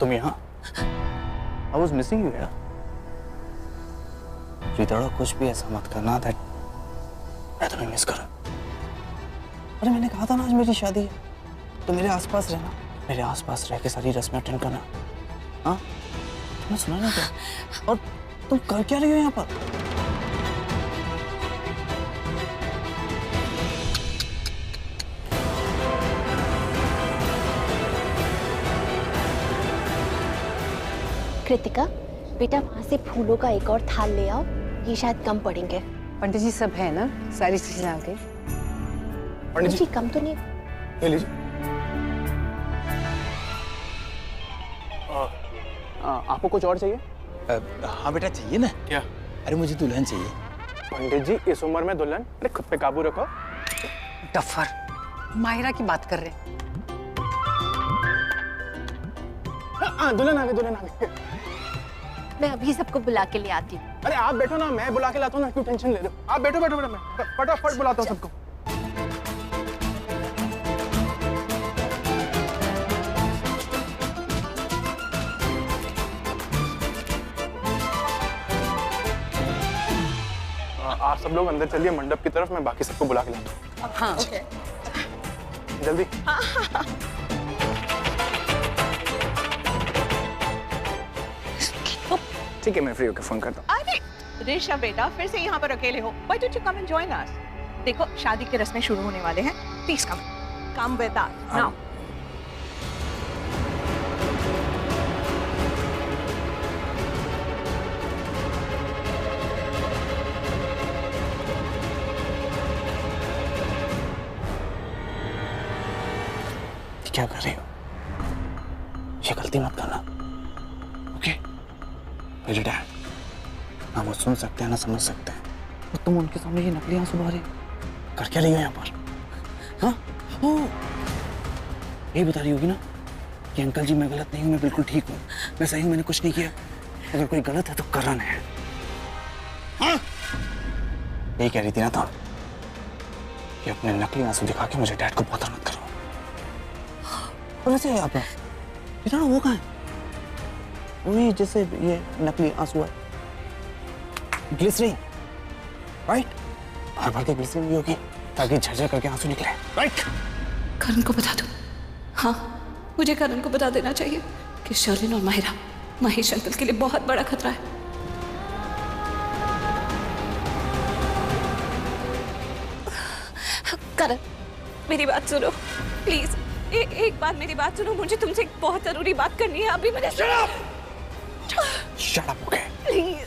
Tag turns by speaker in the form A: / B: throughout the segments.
A: तुम यहाँ? I was missing you यार। रितोड़ा कुछ भी ऐसा मत करना that मैं तुम्हें मिस करूं। अरे मैंने कहा था ना आज मेरी शादी है, तो मेरे आसपास रहना, मेरे आसपास रह के सारी रस्में अटेंड करना। हाँ तुमने सुना ना क्या? और तुम कर क्या रही हो यहाँ पर?
B: कृतिका बेटा वहां से फूलों का एक और थाल ले आओ, ये शायद कम पड़ेंगे।
C: पंडित जी सब है ना, सारी चीजें आ गई।
A: पंडित
B: जी कम तो नहीं?
A: ये लीजिए। आपको कुछ और चाहिए?
D: हाँ बेटा चाहिए ना।
A: क्या?
D: अरे मुझे दुल्हन चाहिए।
A: पंडित जी इस उम्र में दुल्हन? अरे खुद पे काबू रखो।
C: डफर, माहिरा की बात कर रहे हैं।
A: हाँ दुल्हन आ गई, दुल्हन आ गई।
B: मैं अभी सबको बुला के ले आती हूँ।
A: अरे आप बैठो ना, मैं बुला के लाता हूँ ना, क्यों टेंशन ले रहे हो? आप बैठो बैठो बैठो, मैं फटाफट बुलाता हूँ सबको। आप सब लोग अंदर चलिए मंडप की तरफ, मैं बाकी सबको बुला के लाता हूँ।
C: हाँ
A: जल्दी। ठीक है मैं फ्री होकर फोन करता हूँ।
E: अरे ऋषभ बेटा फिर से यहाँ पर अकेले हो? Why don't you come and join us? देखो शादी की रस्में शुरू होने वाले हैं, please come with us now।
A: क्या कर रही हो? ये गलती मत करना, ओके? मेरे डैड ना वो सुन सकते हैं ना समझ सकते हैं, और तुम उनके सामने ये नकली आंसू बहा रही हो। कर क्या रही हो यहाँ पर? हाँ यही बता रही होगी ना कि अंकल जी मैं गलत नहीं हूँ, मैं बिल्कुल ठीक हूँ, मैं सही हूँ, मैंने कुछ नहीं किया। अगर कोई गलत है तो करण है। हाँ यही कह रही थी ना तुम कि अपने नकली आंसू दिखा के मुझे डैड को बॉदर मत करो। और वैसे आप इतना वो कहाँ है? वही जैसे ये नकली आंसू है, ग्लिसरीन, राइट? भर भर के ग्लिसरीन भी होगी ताकि झरझर करके आंसू निकले, राइट?
F: करण को बता दो। हाँ मुझे करण को बता देना चाहिए कि शर्लिन और माहिरा महेश अंकल के लिए बहुत बड़ा खतरा है। करण मेरी बात सुनो प्लीज, एक बार मेरी बात सुनो, मुझे तुमसे एक बहुत जरूरी बात करनी है अभी। मैंने
A: शट अप, ओके?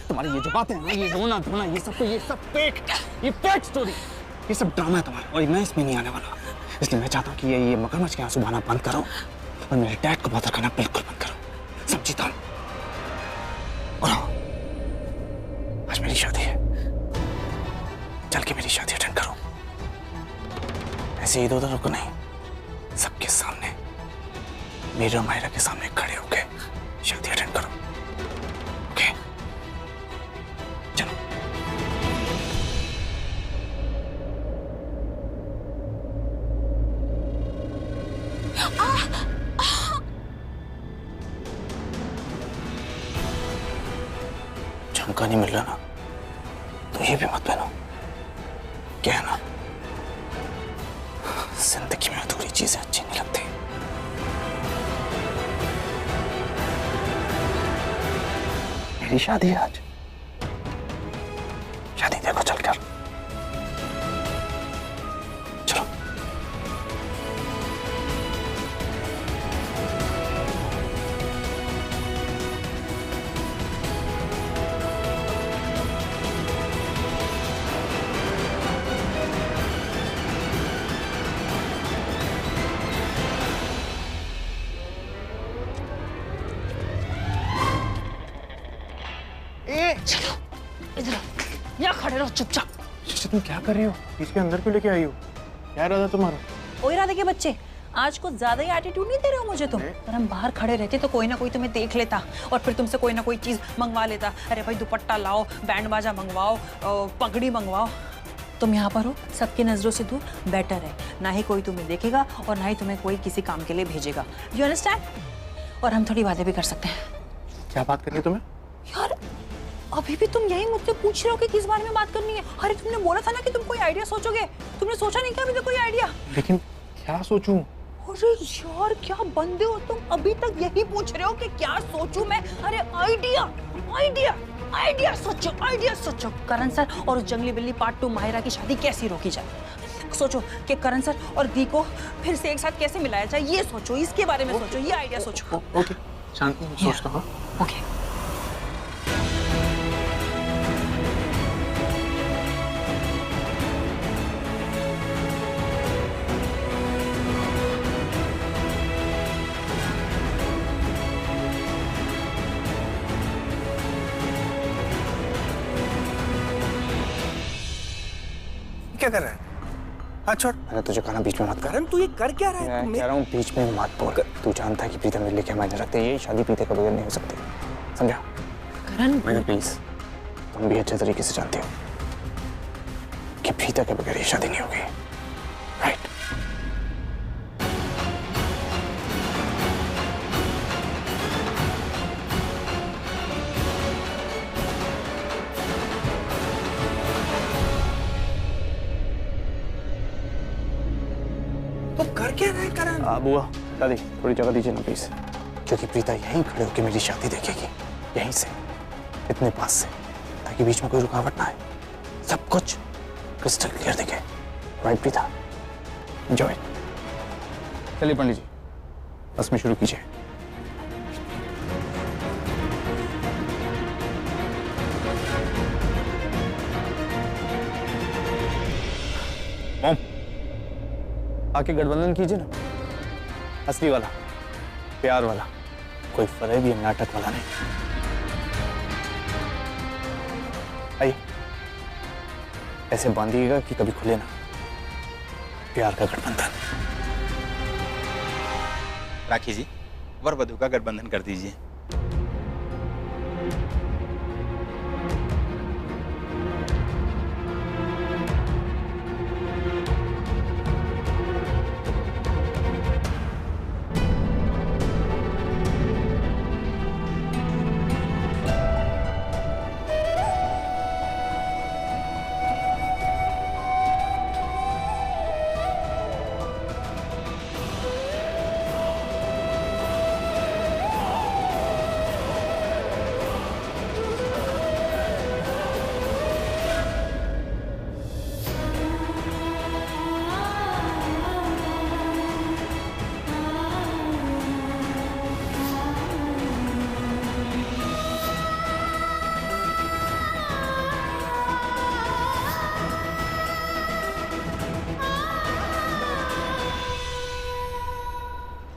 A: तुम्हारी ये जो बातें हैं ना, ये रोना धोना, ये सब फेक स्टोरी, ये सब ड्रामा है तुम्हारा, और मैं इसमें नहीं आने वाला। इसलिए मैं चाहता हूँ कि ये मगरमच्छ के आंसू बहाना बंद करो और मेरे डैड को बॉदर करना बिल्कुल बंद करो, समझी तुम? और हाँ, आज मेरी शादी है, चल के मेरी शादी अटेंड करो। ऐसे इधर उधर रुको नहीं, सबके सामने, मेरे और माहिरा के सामने खड़े होके शादी अटेंड करो, ओके? चलो। झुमका नहीं मिल रहा ना, तो ये भी मत पहनो, क्या है ना, जिंदगी में अधूरी चीजें अच्छी नहीं लगती। मेरी शादी है आज, शादी देखो चलकर। चलो।
C: यहाँ खड़े रहो चुपचाप।
A: तुम क्या कर रही हो? इसके अंदर क्यों लेके आई हो? क्या इरादा तुम्हारा?
G: ओ इरादे के बच्चे, आज कुछ ज्यादा ही एटीट्यूड नहीं दे रहे हो मुझे तुम? अगर हम बाहर खड़े रहते तो कोई ना कोई तुम्हें देख लेता और फिर तुमसे कोई ना कोई चीज मंगवा लेता। अरे भाई दुपट्टा लाओ, बैंड बाजा मंगवाओ, पगड़ी मंगवाओ। तुम यहाँ पर हो, सबकी नजरों से दूर, बेटर है। ना ही कोई तुम्हें देखेगा और ना ही तुम्हें कोई किसी काम के लिए भेजेगा। You understand? और हम थोड़ी बातें भी कर सकते हैं।
A: क्या बात करनी है तुम्हें?
G: यार अभी भी तुम यही मुझसे पूछ रहे हो कि किस बारे में बात करनी है? अरे तुमने बोला था ना कि तुम कोई आइडिया सोचोगे, तुमने सोचा नहीं क्या अभी तक कोई आइडिया?
A: लेकिन क्या सोचूं?
G: अरे यार क्या बंदे हो तुम, अभी तक यही पूछ रहे हो कि क्या सोचूं मैं? अरे आइडिया आइडिया आइडिया सोचो, आइडिया सोचो। करण सर और उस जंगली बिल्ली पार्ट 2 माहिरा की शादी कैसी रोकी जाए? सोचो कि करण सर और दी को फिर से एक साथ कैसे मिलाया जाए, ये सोचो, इसके बारे में सोचो, ये आइडिया सोचो।
A: ओके शांति से सोचता हूँ।
G: ओके
A: क्या कर रहा है? हाँ छोड़। मैंने तुझे कहा ना बीच में मत कर।
D: करण तू ये कर क्या रहा है?
A: मैं कह रहा हूँ बीच में मत बोल। तू जानता है कि प्रीता मेरे लिए क्या मायने रखते हैं। ये शादी प्रीता के बगैर नहीं हो सकती, समझा?
G: करण
A: मैंने प्लीज, तुम भी अच्छे तरीके से जानते हो कि प्रीता के बगैर ये शादी नहीं होगी, राइट?
D: तो कर क्या रहा है करण?
A: बुआ दादी थोड़ी जगह दीजिए ना प्लीज, क्योंकि प्रीता यहीं खड़े होकर मेरी शादी देखेगी, यहीं से, इतने पास से, ताकि बीच में कोई रुकावट ना आए, सब कुछ क्रिस्टल क्लियर दिखे, राइट प्रीता? एंजॉय। चलिए पंडित जी बस में शुरू कीजिए। मॉम आके गठबंधन कीजिए ना, असली वाला, प्यार वाला, कोई फरेब या नाटक वाला नहीं। आइए, ऐसे बांधिएगा कि कभी खुले ना, प्यार का गठबंधन।
D: राखी जी वर वधू का गठबंधन कर दीजिए।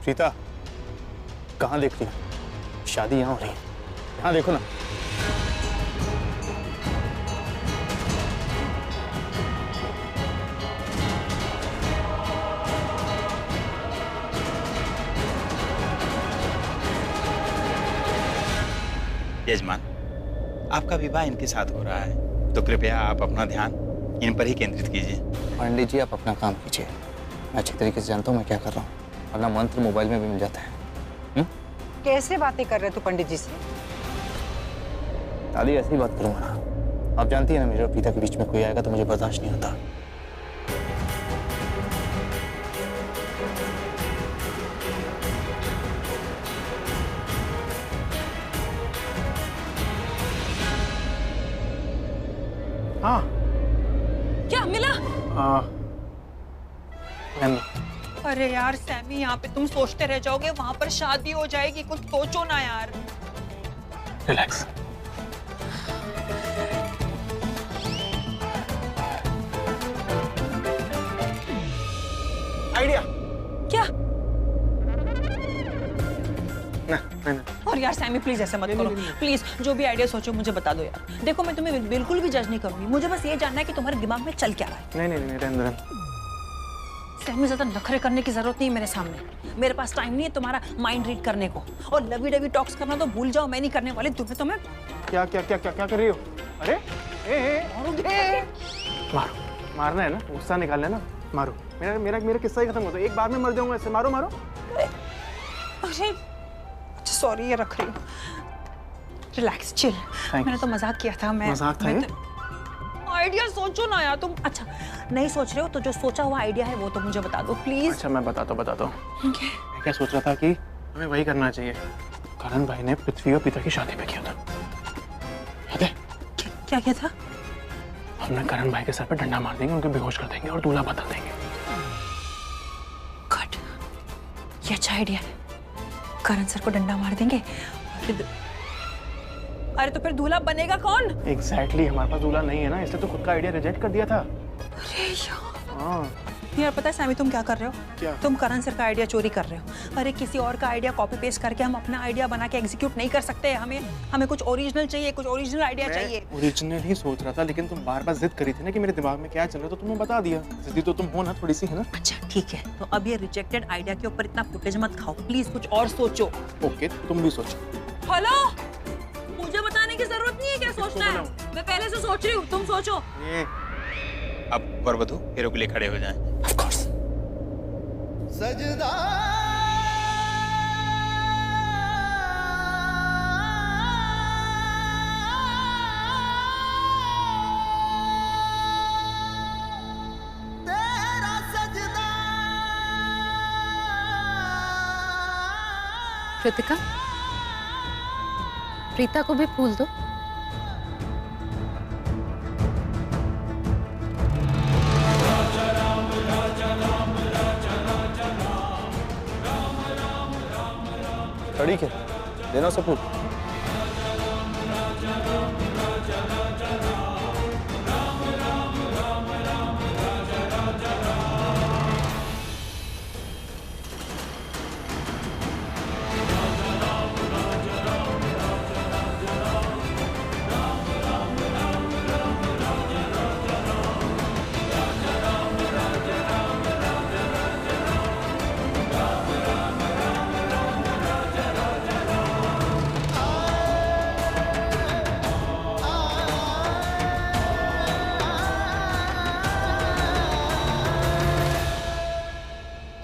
A: प्रीता कहाँ देख रही हो? शादी यहाँ हो रही है, यहाँ देखो ना।
D: यजमान, आपका विवाह इनके साथ हो रहा है, तो कृपया आप अपना ध्यान इन पर ही केंद्रित कीजिए।
A: पंडित जी आप अपना काम कीजिए, मैं अच्छी तरीके से जानता हूँ मैं क्या कर रहा हूँ, वरना मंत्र मोबाइल में भी मिल जाता है।
C: कैसे बातें कर रहे तू पंडित जी से?
A: दादी ऐसी बात करूंगा ना, आप जानती है ना मेरे और प्रीता के बीच में कोई आएगा तो मुझे बर्दाश्त नहीं होता।
D: हाँ
G: क्या मिला? अरे यार सैमी, यहाँ पे तुम सोचते रह जाओगे, वहां पर शादी हो जाएगी, कुछ सोचो ना यार।
A: रिलैक्स।
D: आइडिया
G: क्या?
A: ना।
G: और यार सैमी प्लीज ऐसे मत करो, प्लीज जो भी आइडिया सोचो मुझे बता दो यार। देखो मैं तुम्हें बिल्कुल भी जज नहीं करूंगी, मुझे बस ये जानना है कि तुम्हारे दिमाग में चल क्या रहा है।
A: नहीं रहने।
G: सैमी ज्यादा नखरे करने की जरूरत नहीं है मेरे सामने, मेरे पास टाइम नहीं है तुम्हारा माइंड रीड करने को, और लवी डवी टॉक्स करना तो भूल जाओ, मैं नहीं करने वाली। तुम्हें
A: क्या कर रही हो? अरे मारना है ना, गुस्सा निकालना है ना, मारो। मेरा किस्सा ही खत्म होता है, एक बार में मर जाऊंगा ऐसे। मारो।
G: अरे सॉरी, ये रख रही हूँ। Relax, chill. मैंने तो मजाक किया था।
A: मजाक था ये?
G: आइडिया सोचो ना यार तुम। अच्छा नहीं सोच रहे हो तो जो सोचा हुआ आइडिया है वो तो मुझे बता दो प्लीज।
A: अच्छा मैं बताता हूँ। मैं क्या सोच रहा था कि हमें वही करना चाहिए करण भाई ने पृथ्वी और पिता की शादी में किया था, याद है?
G: क्या किया था?
A: हमने करण भाई के सर पे डंडा मार देंगे, उनको बेहोश कर देंगे और दूल्हा बता देंगे।
G: गुड, ये अच्छा आइडिया है। करण सर को डंडा मार देंगे और फिर अरे तो फिर दूल्हा बनेगा कौन?
A: एग्जैक्टली, हमारे पास दूल्हा नहीं है ना, इसलिए तो खुद का आइडिया रिजेक्ट कर दिया था।
G: अरे यार।
A: हाँ
G: यार पता है सैमी तुम क्या कर रहे हो?
A: क्या?
G: तुम करण सर का आइडिया चोरी कर रहे हो। अरे किसी और का आइडिया कॉपी पेस्ट करके हम अपना आइडिया बना के एग्जीक्यूट नहीं कर सकते। हमें कुछ ओरिजिनल चाहिए, कुछ ओरिजिनल आइडिया चाहिए।
A: ओरिजिनल ही सोच रहा था, लेकिन तुम बार बार जिद करी थी ना कि मेरे दिमाग में क्या चल रहा है, तो तुमने बता दिया। जिद्दी तो तुम हो ना, थोड़ी सी है ना।
G: अच्छा ठीक है, तो अब ये रिजेक्टेड आइडिया के ऊपर इतना फुटेज मत खाओ प्लीज, कुछ और सोचो।
A: ओके तुम भी सोचो।
G: हेलो, मुझे बताने की जरूरत नहीं है क्या सोचना है, मैं पहले से सोच रही हूँ, तुम सोचो।
D: अब वर वधू हीरो के लिए खड़े हो जाएं।
A: Of course.
H: सजदा तेरा सजदा।
F: कृतिका, प्रीता को भी फूल दो।
A: खड़ी क्या देना सपूत।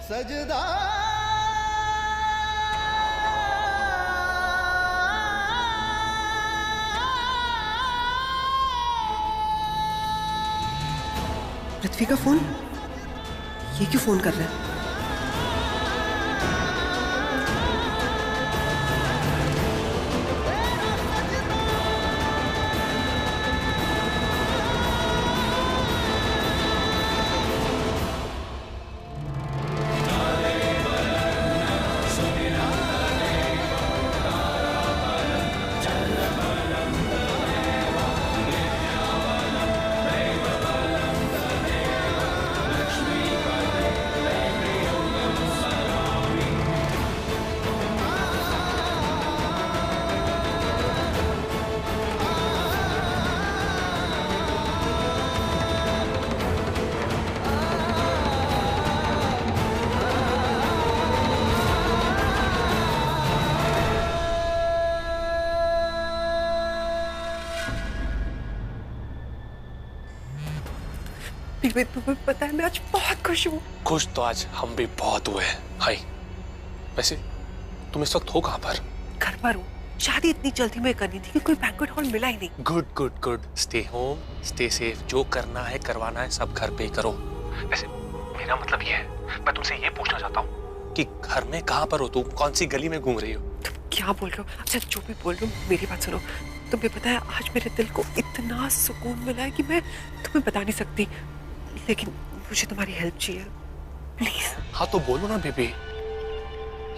H: सजदा
C: पृथ्वी का फोन, ये क्यों फोन कर रहा है?
I: तुम्हें पता है मैं आज बहुत खुश हूँ।
J: खुश तो आज हम भी बहुत हुए हैं। हाय, वैसे तुम इस वक्त हो कहाँ पर?
I: घर पर हूँ। शादी इतनी जल्दी में करनी थी कि कोई बैंक्वेट हॉल मिला ही नहीं।
J: Good good good, stay home, stay safe. जो करना है करवाना है सब घर पे ही करो। वैसे मेरा मतलब ये है, मैं तुमसे ये पूछना चाहता हूँ कि घर में कहाँ पर हो तुम? कौन सी गली में घूम रही हो?
I: तुम क्या बोल रहे हो? अच्छा जो भी बोल रहे हो मेरी बात सुनो। तुम्हें पता है आज मेरे दिल को इतना सुकून मिला है कि मैं तुम्हें बता नहीं सकती, लेकिन मुझे तुम्हारी हेल्प चाहिए प्लीज।
J: हाँ तो बोलो ना बेबी,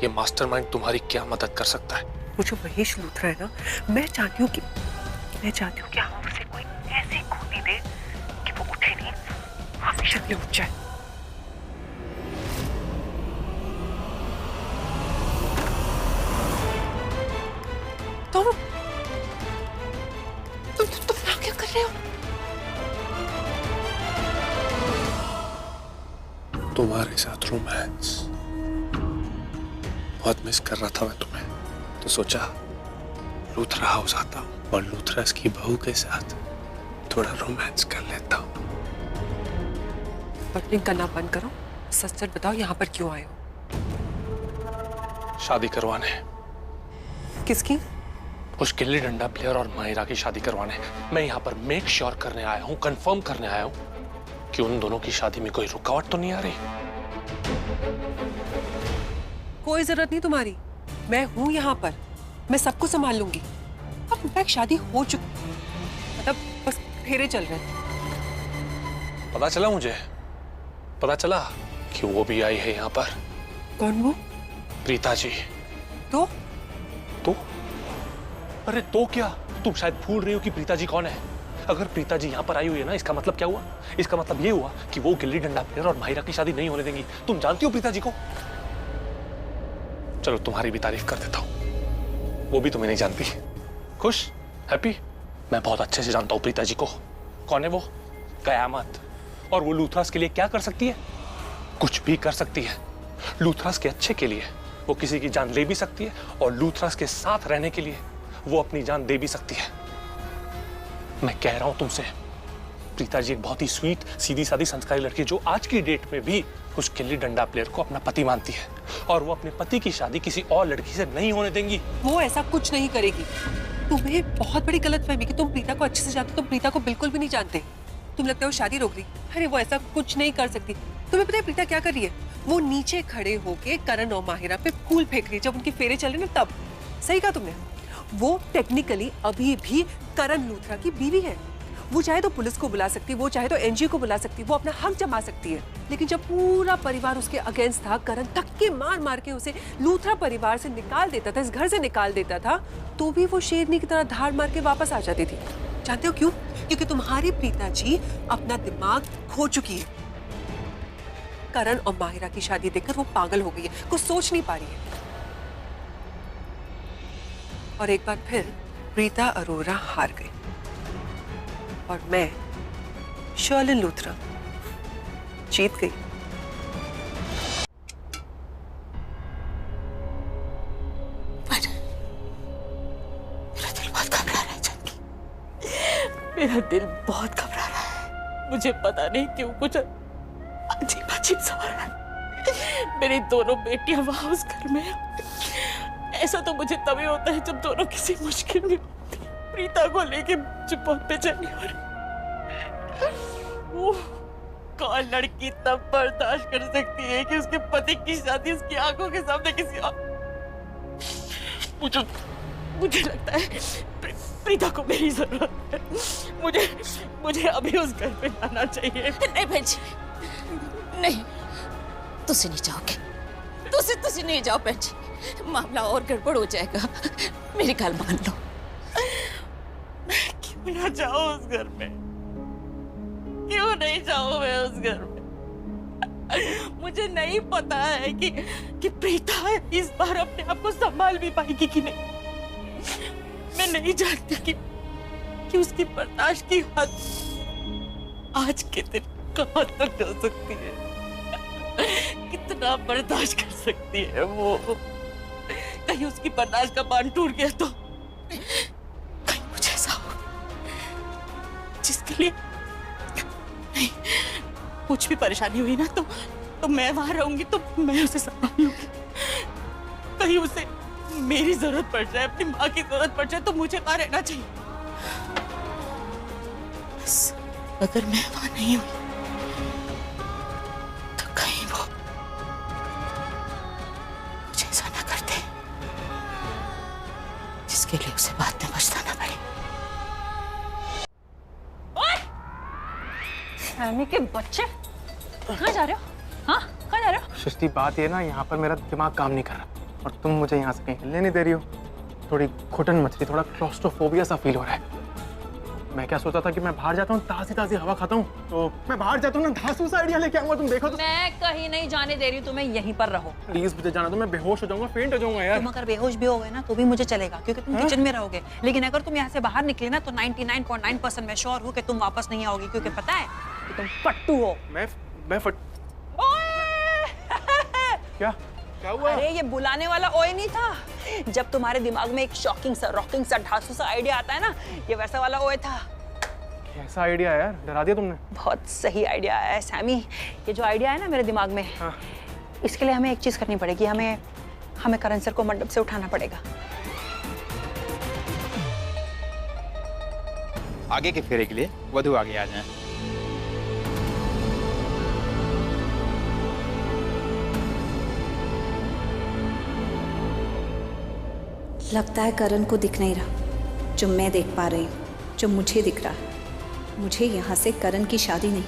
J: ये मास्टरमाइंड तुम्हारी क्या मदद कर सकता है?
I: वो जो महेश लूथरा है ना, मैं चाहती हूँ कि हम उसे कोई ऐसी खूनी दे कि वो उठे नहीं, हमेशा के लिए उठ जाए। तुम क्या कर रहे हो?
J: तुम्हारे साथ रोमांस बहुत मिस कर रहा था मैं तुम्हें, तो सोचा लूथरा हाउस आता हूँ और लूथरास की बहू के साथ थोड़ा रोमांस कर लेता हूँ।
I: बटलिंग करना बंद करो, सच सच बताओ यहाँ पर क्यों आए हो?
J: शादी करवाने।
I: किसकी?
J: उस गिल्ली डंडा प्लेयर और माहिरा की शादी करवाने। मैं यहाँ पर मेक श्योर करने आया हूँ, कंफर्म करने आया हूँ कि उन दोनों की शादी में कोई रुकावट तो नहीं आ रही।
I: कोई जरूरत नहीं तुम्हारी, मैं हूं यहाँ पर, मैं सबको संभाल लूंगी। अब इनफैक्ट शादी हो चुकी, मतलब बस फेरे चल रहे हैं।
J: पता चला मुझे, पता चला कि वो भी आई है यहाँ पर।
I: कौन वो?
J: प्रीता जी।
I: तो?
J: अरे तो क्या, तुम शायद भूल रही हो कि प्रीता जी कौन है। अगर प्रीता जी यहाँ पर आई हुई है ना, इसका मतलब क्या हुआ? इसका मतलब ये हुआ कि वो गिल्ली डंडा प्लेयर और माहिरा की शादी नहीं होने देंगी। तुम जानती हो प्रीता जी को? चलो तुम्हारी भी तारीफ कर देता हूँ, वो भी तुम्हें नहीं जानती। खुश? हैप्पी? मैं बहुत अच्छे से जानता हूँ प्रीता जी को। कौन है वो? कयामत। और वो लूथरास के लिए क्या कर सकती है? कुछ भी कर सकती है। लूथरास के अच्छे के लिए वो किसी की जान ले भी सकती है, और लूथरास के साथ रहने के लिए वो अपनी जान दे भी सकती है। मैं कह रहा हूं तुमसे, प्रीता जी एक बहुत ही स्वीट, सीधी सादी, संस्कारी लड़की जो आज की डेट में भी उस गिल्ली डंडा प्लेयर को अपना पति मानती है, और वो अपने पति की शादी किसी और लड़की से नहीं होने देंगी।
I: वो ऐसा कुछ नहीं करेगी। तुम्हें बहुत बड़ी गलतफहमी कि तुम प्रीता को अच्छे से जानते हो। तुम प्रीता को बिल्कुल भी नहीं जानते। तुम लगता है वो शादी रोक रही। अरे वो ऐसा कुछ नहीं कर सकती। तुम्हें पता है प्रीता क्या कर रही है? वो नीचे खड़े होके करण और माहिरा पे फूल फेंक रही है जब उनके फेरे चले ना तब। सही कहा तुमने। वो टेक्निकली अभी भी करण लूथरा की बीवी है। वो चाहे तो पुलिस को बुला सकती है, वो चाहे तो एनजीओ को बुला सकती है, वो अपना हक जमा सकती है। लेकिन जब पूरा परिवार उसके अगेंस्ट था, करण धक्के मार मार के उसे लूथरा परिवार से निकाल देता था, इस घर से निकाल देता था, तो भी वो शेरनी की तरह धाड़ मार के वापस आ जाती थी। जानते हो क्यों? क्योंकि तुम्हारी प्रीता जी अपना दिमाग खो चुकी है। करण और माहिरा की शादी देखकर वो पागल हो गई है, कुछ सोच नहीं पा रही है। और एक बार फिर प्रीता अरोरा हार गई, और मैं शर्लिन लूथरा जीत गई।
F: मेरा दिल बहुत घबरा रहा है जानकी, मेरा दिल बहुत घबरा रहा है। मुझे पता नहीं क्यों कुछ अजीब अजीब सा हो रहा है। मेरी दोनों बेटियां वहां उस घर में, ऐसा तो मुझे तभी होता है जब दोनों किसी मुश्किल में होती। प्रीता को लेके मुझे बहुत बेचैनी हो रही। वो कौन लड़की तब बर्दाश्त कर सकती है कि उसके पति की शादी उसकी आंखों के सामने किसी और। मुझे लगता है प्रीता को मेरी जरूरत है। मुझे अभी उस घर पे जाना चाहिए।
H: नहीं बहन जी, नहीं, तुसी नहीं जाओगे। तुसी नहीं जाओ बहन जी, मामला और गड़बड़ हो जाएगा। मेरी गल मान लो।
F: मैं क्यों ना जाऊं उस घर में? क्यों नहीं जाऊं मैं उस घर में? मुझे नहीं पता है कि प्रीता इस बार अपने आप को संभाल भी पाएगी कि नहीं। मैं नहीं जानती कि उसकी बर्दाश्त की हद आज के दिन कहां तक जा सकती है। कितना बर्दाश्त कर सकती है वो? कहीं उसकी बर्दाश्त का बांध टूट गया तो? कहीं कुछ ऐसा हो जिसके लिए नहीं, कुछ भी परेशानी हुई ना तो मैं वहां रहूंगी, तो मैं उसे संभाल लूंगी। कहीं उसे मेरी जरूरत पड़ जाए, अपनी माँ की जरूरत पड़ जाए, तो मुझे वहां रहना चाहिए। बस अगर मैं वहां नहीं हुई तो कहीं वो मुझे ऐसा ना कर दे जिसके लिए उसे बाद में पछताना पड़े।
G: सैमी के बच्चे, कहाँ जा रहे हो? हाँ, कहाँ जा रहे हो?
A: सृष्टि, बात ये ना, यहाँ पर मेरा दिमाग काम नहीं कर रहा, और तुम मुझे यहाँ से कहीं हिलने नहीं दे रही हो। थोड़ी घुटन मच रही, थोड़ा क्लॉस्ट्रोफोबिया सा फील हो रहा है। मैं क्या सोचा था कि मैं बाहर जाता हूँ, ताज़ी ताज़ी हवा खाता हूँ, तो मैं बाहर जाता हूँ ना, धांसू सा आइडिया लेके आऊंगा। तुम देखो तो।
G: मैं कहीं नहीं जाने दे रही हूँ तुम्हें, यहीं पर रहो।
A: प्लीज मुझे जाना दो, मैं बेहोश हो जाऊंगा, फेंट हो जाऊंगा यार।
G: तुम अगर बेहोश भी हो गए ना तो भी मुझे चलेगा, क्योंकि तुम किचन में रहोगे। लेकिन अगर तुम यहाँ से बाहर निकले ना तो 99.9% मैं श्योर हूँ कि तुम वापस नहीं आओगी, क्योंकि पता है कि तुम फट्टू हो।
A: मैं फट क्या हुआ?
G: अरे ये बुलाने वाला ओए नहीं था। जब तुम्हारे दिमाग में एक शॉकिंग सा, रॉकिंग सा, ढांसू सा आइडिया आता है ना, ये वैसा वाला ओए था।
A: कैसा आइडिया है यार? डरा दिया तुमने।
G: बहुत सही आइडिया है सैमी। ये जो आइडिया है ना मेरे दिमाग में,
A: हाँ।
G: इसके लिए हमें एक चीज करनी पड़ेगी। हमें करण सर को मंडप से उठाना पड़ेगा।
D: आगे के फेरे के लिए वधू आगे आ जाएं।
K: लगता है करण को दिख नहीं रहा जो मैं देख पा रही हूँ, जो मुझे दिख रहा है। मुझे यहाँ से करण की शादी नहीं,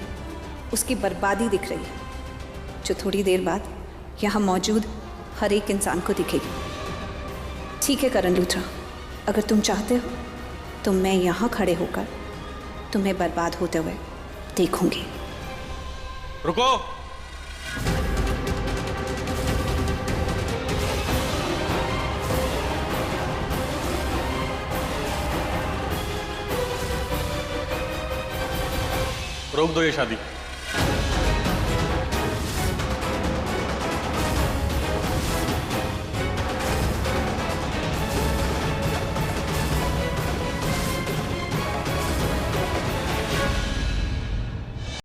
K: उसकी बर्बादी दिख रही है, जो थोड़ी देर बाद यहाँ मौजूद हर एक इंसान को दिखेगी। ठीक है करण लूथरा, अगर तुम चाहते हो तो मैं यहाँ खड़े होकर तुम्हें बर्बाद होते हुए देखूंगी।
J: रुको। रोक दो ये शादी।